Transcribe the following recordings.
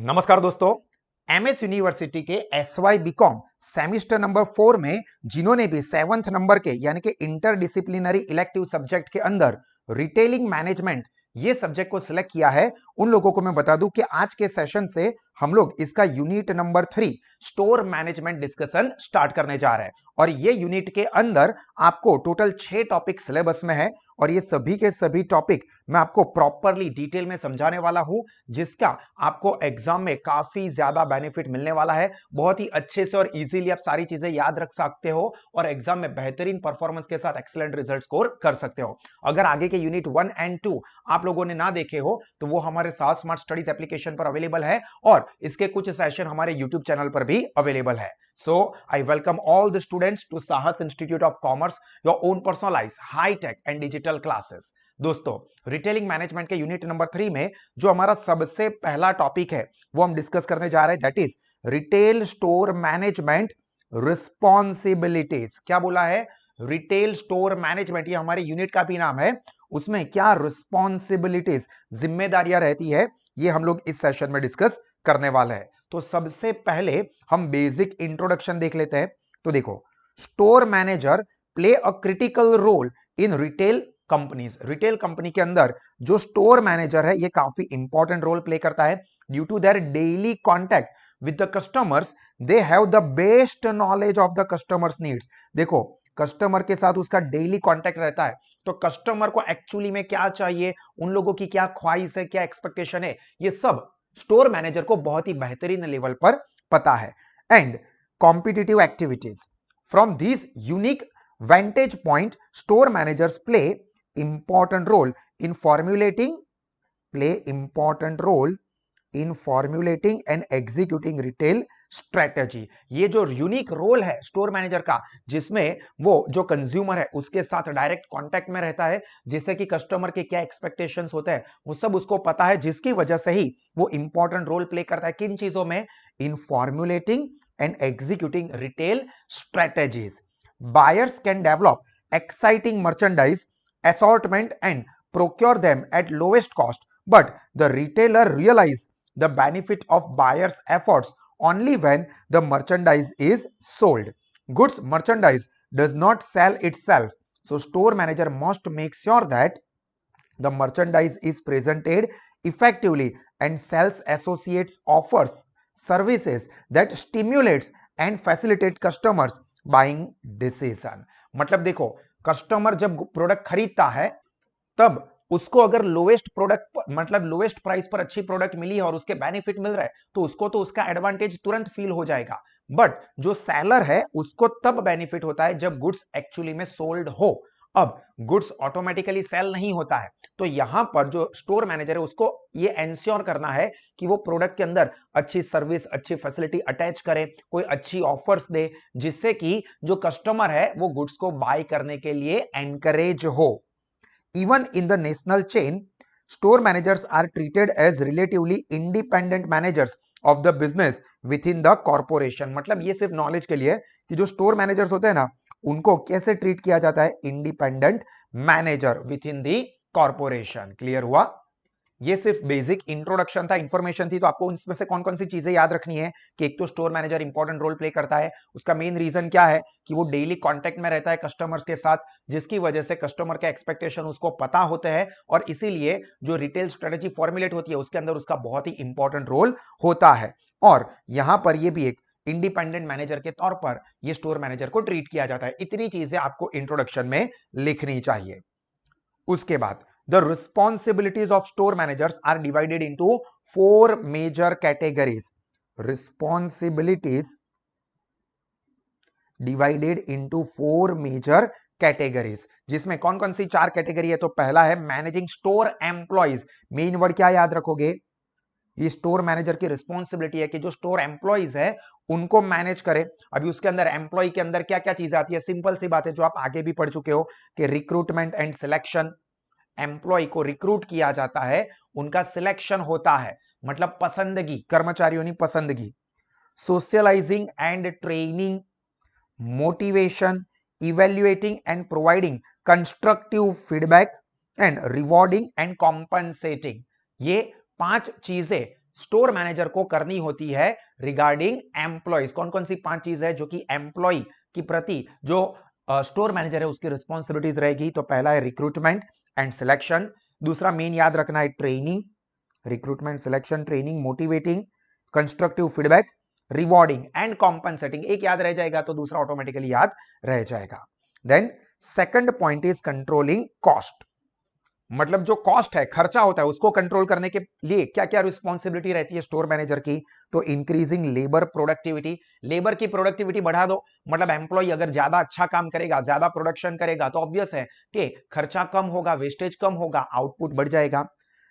नमस्कार दोस्तों। MS university के एसवाई बीकॉम सेमिस्टर नंबर 4 में जिन्होंने भी 7th नंबर के यानी कि इंटरडिसिप्लिनरी इलेक्टिव सब्जेक्ट के अंदर रिटेलिंग मैनेजमेंट ये सब्जेक्ट को सिलेक्ट किया है, उन लोगों को मैं बता दूं कि आज के सेशन से हम लोग इसका unit number 3 store management discussion start करने जा रहे हैं। और ये यूनिट के अंदर आपको टोटल 6 टॉपिक सिलेबस में है और ये सभी के सभी टॉपिक मैं आपको प्रॉपरली डिटेल में समझाने वाला हूं, जिसका आपको एग्जाम में काफी ज्यादा बेनिफिट मिलने वाला है। बहुत ही अच्छे से और इजीली आप सारी चीजें याद रख सकते हो और एग्जाम में बेहतरीन परफॉर्मेंस के साथ एक्सीलेंट रिजल्ट स्कोर कर सकते हो। अगर आगे के यूनिट 1 एंड 2 आप लोगों ने ना देखे हो तो वो हमारे साथ स्मार्ट स्टडीज एप्लीकेशन पर अवेलेबल है और इसके कुछ सेशन हमारे यूट्यूब चैनल पर भी अवेलेबल है। So, I welcome all the students to Sahas Institute of Commerce, your own personalized, high-tech and digital classes. दोस्तों, रिटेलिंग मैनेजमेंट के यूनिट नंबर 3 में जो हमारा सबसे पहला टॉपिक है वो हम डिस्कस करने जा रहे हैं, that is retail store management responsibilities. क्या बोला है? रिटेल स्टोर मैनेजमेंट, ये हमारे यूनिट का भी नाम है। उसमें क्या रिस्पॉन्सिबिलिटीज, जिम्मेदारियां रहती है, ये हम लोग इस सेशन में डिस्कस करने वाले हैं। तो सबसे पहले हम बेसिक इंट्रोडक्शन देख लेते हैं। तो देखो, store manager play a critical role in retail companies. Retail company के अंदर जो स्टोर मैनेजर है ये काफी इंपॉर्टेंट रोल प्ले करता है। Due to their daily contact with the customers, they have the best knowledge of the customers needs. देखो, customer के साथ उसका डेली कॉन्टैक्ट रहता है, तो कस्टमर को एक्चुअली में क्या चाहिए, उन लोगों की क्या ख्वाहिश है, क्या एक्सपेक्टेशन है, ये सब स्टोर मैनेजर को बहुत ही बेहतरीन लेवल पर पता है। And competitive activities, from this unique vantage point, store managers play important role in formulating and executing retail strategy. ये जो यूनिक रोल है स्टोर मैनेजर का, जिसमें वो जो कंज्यूमर है उसके साथ डायरेक्ट कांटेक्ट में रहता है, जिससे कि कस्टमर के क्या एक्सपेक्टेशंस होते हैं वो सब उसको पता है, जिसकी वजह से ही वो इंपॉर्टेंट रोल प्ले करता है। किन चीजों में? In formulating and executing retail strategies. Buyers can develop exciting merchandise assortment and procure them at lowest cost, but the retailer realize the benefit of buyers efforts only when the merchandise is sold. Goods merchandise does not sell itself, so store manager must make sure that the merchandise is presented effectively and sales associates offers services that stimulates and facilitate customers buying decision। मतलब देखो, customer जब product खरीदता है तब उसको अगर lowest product मतलब lowest price पर अच्छी प्रोडक्ट मिली है और उसके बेनिफिट मिल रहा है तो उसको तो उसका एडवांटेज तुरंत फील हो जाएगा। बट जो सेलर है उसको तब बेनिफिट होता है जब गुड्स एक्चुअली में सोल्ड हो। अब गुड्स ऑटोमेटिकली सेल नहीं होता है, तो यहां पर जो स्टोर मैनेजर है उसको ये एंश्योर करना है कि वो प्रोडक्ट के अंदर अच्छी सर्विस, अच्छी फैसिलिटी अटैच करे, कोई अच्छी ऑफर्स दे, जिससे कि जो कस्टमर है वो गुड्स को बाय करने के लिए एनकरेज हो। Even in the national chain, store managers are treated as relatively independent managers of the business within the corporation। मतलब ये सिर्फ नॉलेज के लिए कि जो स्टोर मैनेजर्स होते हैं ना, उनको कैसे ट्रीट किया जाता है? Independent manager with in the corporation. Clear हुआ? ये सिर्फ बेसिक इंट्रोडक्शन था, इंफॉर्मेशन थी। तो आपको इसमें से कौन कौन सी चीजें याद रखनी है कि एक तो store manager important role play करता है, उसका मेन रीजन क्या है कि वो डेली कांटेक्ट में रहता है कस्टमर्स के साथ, जिसकी वजह से कस्टमर के एक्सपेक्टेशन उसको पता होते हैं और इसीलिए जो रिटेल स्ट्रेटेजी फॉर्मुलेट होती है उसके अंदर उसका बहुत ही इंपॉर्टेंट रोल होता है। और यहां पर ये भी एक इंडिपेंडेंट मैनेजर के तौर पर ये स्टोर मैनेजर को ट्रीट किया जाता है। इतनी चीजें आपको इंट्रोडक्शन में लिखनी चाहिए। उसके बाद the responsibilities of store managers are divided into 4 major categories। responsibilities divided into 4 major categories, जिसमें कौन कौन सी 4 कैटेगरी है? तो पहला है managing store employees. Main word क्या याद रखोगे? ये स्टोर मैनेजर की रिस्पॉन्सिबिलिटी है कि जो स्टोर एम्प्लॉइज है उनको मैनेज करे। अभी उसके अंदर एम्प्लॉय के अंदर क्या क्या चीजें आती है? सिंपल सी बात है जो आप आगे भी पढ़ चुके हो कि रिक्रूटमेंट एंड सिलेक्शन। एम्प्लॉय को रिक्रूट किया जाता है, उनका सिलेक्शन होता है, मतलब पसंदगी, कर्मचारियों की पसंदगी। Socialising and training, motivation, evaluating and providing constructive feedback and rewarding and compensating. ये 5 चीजें स्टोर मैनेजर को करनी होती है रिगार्डिंग एम्प्लॉइज। कौन कौन सी 5 चीज है जो कि एम्प्लॉय की प्रति जो स्टोर मैनेजर है उसकी रिस्पॉन्सिबिलिटीज रहेगी? तो पहला है रिक्रूटमेंट एंड सिलेक्शन, दूसरा मेन याद रखना है training, recruitment selection training, motivating, constructive feedback, rewarding and compensating. एक याद रह जाएगा तो दूसरा ऑटोमेटिकली याद रह जाएगा। Then second point is controlling cost, मतलब जो कॉस्ट है, खर्चा होता है, उसको कंट्रोल करने के लिए क्या क्या रिस्पॉन्सिबिलिटी रहती है स्टोर मैनेजर की? तो इंक्रीजिंग लेबर प्रोडक्टिविटी, लेबर की प्रोडक्टिविटी बढ़ा दो, मतलब एम्प्लॉय अगर ज्यादा अच्छा काम करेगा, ज्यादा प्रोडक्शन करेगा तो ऑब्वियस है कि खर्चा कम होगा, वेस्टेज कम होगा, आउटपुट बढ़ जाएगा।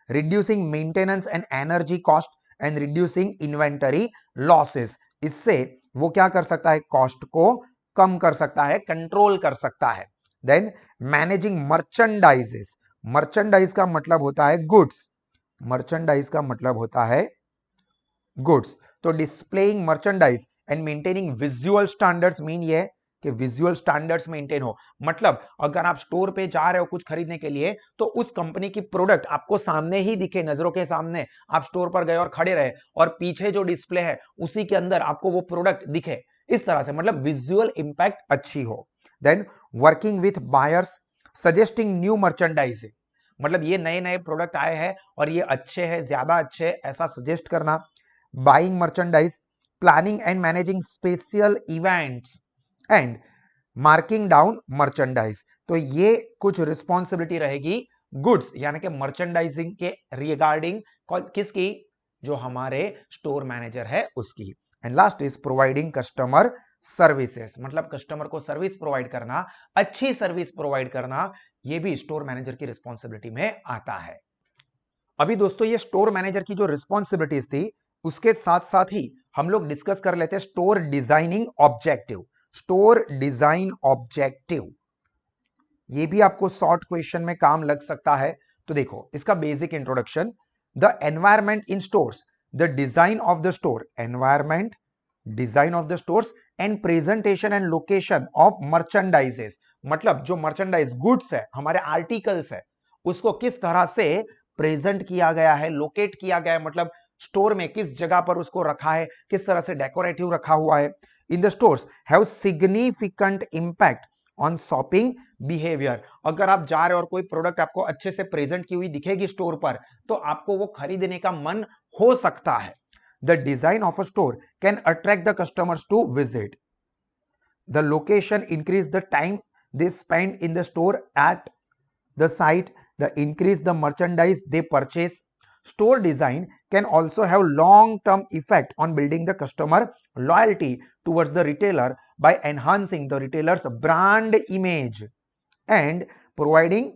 Reducing maintenance and energy cost and reducing inventory losses, इससे वो क्या कर सकता है? कॉस्ट को कम कर सकता है, कंट्रोल कर सकता है। देन मैनेजिंग मर्चेंडाइजेस, मर्चेंडाइज का मतलब होता है गुड्स, मर्चेंडाइज का मतलब होता है गुड्स। तो displaying merchandise and maintaining visual standards, mean ये कि विजुअल स्टैंडर्ड्स मेंटेन हो, मतलब अगर आप स्टोर पे जा रहे हो कुछ खरीदने के लिए तो उस कंपनी की प्रोडक्ट आपको सामने ही दिखे, नजरों के सामने। आप स्टोर पर गए और खड़े रहे और पीछे जो डिस्प्ले है उसी के अंदर आपको वो प्रोडक्ट दिखे, इस तरह से, मतलब विजुअल इंपैक्ट अच्छी हो। Then working with buyers, suggesting new merchandising, मतलब ये नए नए प्रोडक्ट आए हैं और ये अच्छे हैं, ज्यादा अच्छे, ऐसा सजेस्ट करना। Buying merchandise, planning and managing special events and marking down merchandise. तो ये कुछ रिस्पॉन्सिबिलिटी रहेगी गुड्स यानी कि मर्चेंडाइजिंग के रिगार्डिंग, किसकी? जो हमारे स्टोर मैनेजर है उसकी। And last is providing customer services, मतलब कस्टमर को सर्विस प्रोवाइड करना, अच्छी सर्विस प्रोवाइड करना, ये भी स्टोर मैनेजर की रिस्पॉन्सिबिलिटी में आता है। अभी दोस्तों ये स्टोर मैनेजर की जो रिस्पॉन्सिबिलिटीज थी उसके साथ साथ ही हम लोग डिस्कस कर लेते हैं store designing objective. Store design objective ये भी आपको शॉर्ट क्वेश्चन में काम लग सकता है। तो देखो इसका basic introduction, the environment in stores, the design of the store, environment, design of the stores and presentation and location of मर्चेंडाइजेस, मतलब जो मर्चेंडाइज गुड्स है, हमारे आर्टिकल्स है, उसको किस तरह से प्रेजेंट किया गया है, लोकेट किया गया है, मतलब स्टोर में किस जगह पर उसको रखा है, किस तरह से डेकोरेटिव रखा हुआ है। In the stores have significant impact on shopping behaviour, अगर आप जा रहे हो और कोई प्रोडक्ट आपको अच्छे से प्रेजेंट की हुई दिखेगी स्टोर पर तो आपको वो खरीदने का मन हो सकता है। The design of a store can attract the customers to visit. The location increase the time they spend in the store at the site, the increase the merchandise they purchase. Store design can also have long-term effect on building the customer loyalty towards the retailer by enhancing the retailer's brand image and providing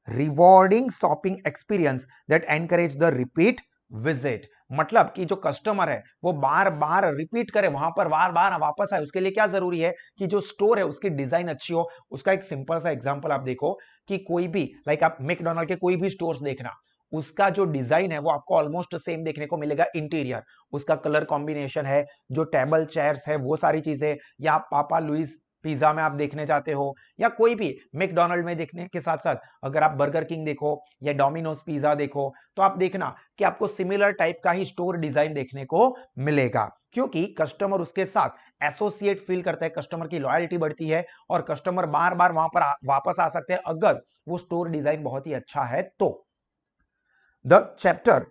rewarding shopping experience that encourage the repeat visit, मतलब कि जो customer है वो बार बार repeat करे, वहां पर बार बार वापस आए, उसके लिए क्या जरूरी है कि जो स्टोर है उसकी डिजाइन अच्छी हो। उसका एक सिंपल सा एग्जांपल आप देखो कि कोई भी लाइक आप मैकडॉनल्ड के कोई भी स्टोर्स देखना, उसका जो डिजाइन है वो आपको ऑलमोस्ट सेम देखने को मिलेगा। इंटीरियर, उसका कलर कॉम्बिनेशन है, जो टेबल चेयर्स है वो सारी चीजें, या पापा लुइस पिज्जा में आप देखने जाते हो या कोई भी मैकडॉनल्ड में देखने के साथ साथ अगर आप बर्गर किंग देखो या डोमिनोज पिज्जा देखो तो आप देखना कि आपको सिमिलर टाइप का ही स्टोर डिजाइन देखने को मिलेगा, क्योंकि कस्टमर उसके साथ एसोसिएट फील करता है, कस्टमर की लॉयल्टी बढ़ती है और कस्टमर बार बार वहां पर वापस आ सकते हैं अगर वो स्टोर डिजाइन बहुत ही अच्छा है तो। The chapter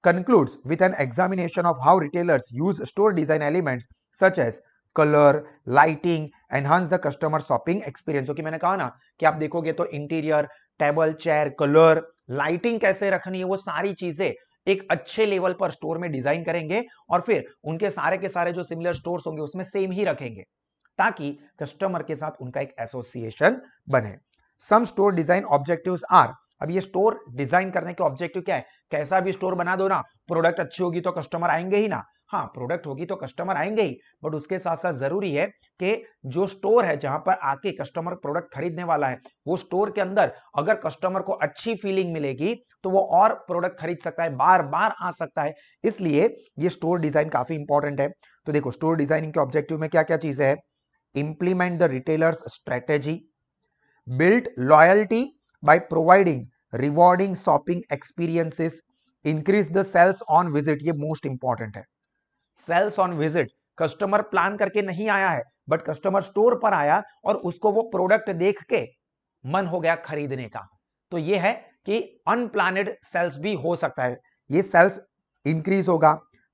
concludes with an examination of how retailers use store design elements such as color, lighting, enhance the customer shopping experience। जो कि मैंने कहा ना कि आप देखोगे तो interior, table chair, colour, lighting कैसे रखनी है, वो सारी चीजें एक अच्छे लेवल पर स्टोर में डिजाइन करेंगे और फिर उनके सारे के सारे जो सिमिलर स्टोर्स होंगे उसमें सेम ही रखेंगे ताकि कस्टमर के साथ उनका एक एसोसिएशन बने। सम स्टोर डिजाइन ऑब्जेक्टिव्स आर, अब ये स्टोर डिजाइन करने के ऑब्जेक्टिव क्या है? कैसा भी स्टोर बना दो ना, प्रोडक्ट अच्छी होगी तो कस्टमर आएंगे ही ना। हाँ, प्रोडक्ट होगी तो कस्टमर आएंगे ही, बट उसके साथ साथ जरूरी है कि जो स्टोर है जहां पर आके कस्टमर प्रोडक्ट खरीदने वाला है वो स्टोर के अंदर अगर कस्टमर को अच्छी फीलिंग मिलेगी तो वो और प्रोडक्ट खरीद सकता है, बार बार आ सकता है। इसलिए ये स्टोर डिजाइन काफी इंपॉर्टेंट है। तो देखो स्टोर डिजाइनिंग के ऑब्जेक्टिव में क्या क्या चीजें है? Implement the retailers strategy, build loyalty by providing rewarding shopping experiences, increase the sales on visit, ये मोस्ट इंपॉर्टेंट है। Sales on visit, customer plan करके नहीं आया है, बट कस्टमर स्टोर पर आया और उसको वो प्रोडक्ट देख के मन हो गया खरीदने का, तो ये है कि अनप्लानेड सेल्स भी हो सकता है, ये सेल्स इंक्रीज होगा।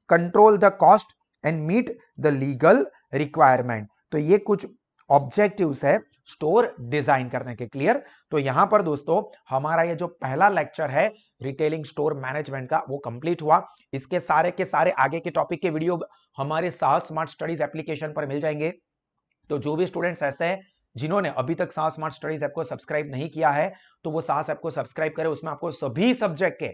Control the cost and meet the legal requirement, तो ये कुछ ऑब्जेक्टिव्स है स्टोर डिजाइन करने के। क्लियर? तो यहां पर दोस्तों हमारा ये जो पहला लेक्चर है रिटेलिंग स्टोर मैनेजमेंट का वो कंप्लीट हुआ। इसके सारे के सारे आगे के टॉपिक के वीडियो हमारे साहस स्मार्ट स्टडीज एप्लीकेशन पर मिल जाएंगे। तो जो भी स्टूडेंट्स ऐसे हैं जिन्होंने अभी तक साहस स्मार्ट स्टडीज ऐप को सब्सक्राइब नहीं किया है, तो वो साहस ऐप को सब्सक्राइब करें। उसमें आपको सभी सब्जेक्ट के,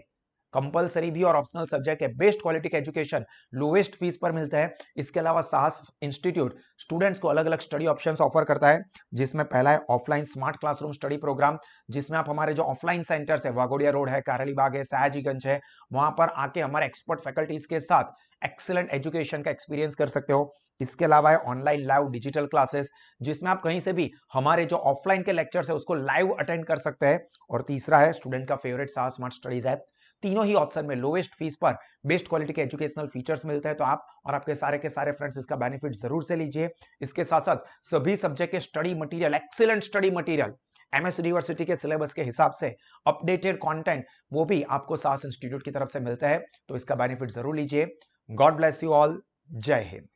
कंपलसरी भी और ऑप्शनल सब्जेक्ट है, बेस्ट क्वालिटी का एजुकेशन लोएस्ट फीस पर मिलता है। इसके अलावा साहस इंस्टीट्यूट स्टूडेंट्स को अलग अलग स्टडी ऑप्शंस ऑफर करता है, जिसमें पहला है offline smart classroom study programme, जिसमें आप हमारे जो ऑफलाइन सेंटर्स है, वाघोडिया रोड है, कारेलीबाग है, सयाजीगंज है, वहां पर आके हमारे एक्सपर्ट फैकल्टीज के साथ एक्सीलेंट एजुकेशन का एक्सपीरियंस कर सकते हो। इसके अलावा है ऑनलाइन लाइव डिजिटल क्लासेस, जिसमें आप कहीं से भी हमारे जो ऑफलाइन के लेक्चर्स है उसको लाइव अटेंड कर सकते हैं। और तीसरा है स्टूडेंट का फेवरेट साहस स्मार्ट स्टडीज ऐप। तीनों ही ऑप्शन में लोएस्ट फीस पर बेस्ट क्वालिटी के एजुकेशनल फीचर्स मिलते हैं, तो आप और आपके सारे के सारे फ्रेंड्स इसका बेनिफिट जरूर से लीजिए। इसके साथ साथ सभी सब्जेक्ट के study material, excellent study material, MS university के सिलेबस के हिसाब से अपडेटेड कंटेंट, वो भी आपको साहस इंस्टीट्यूट की तरफ से मिलता है, तो इसका बेनिफिट जरूर लीजिए। God bless you all. जय हिंद।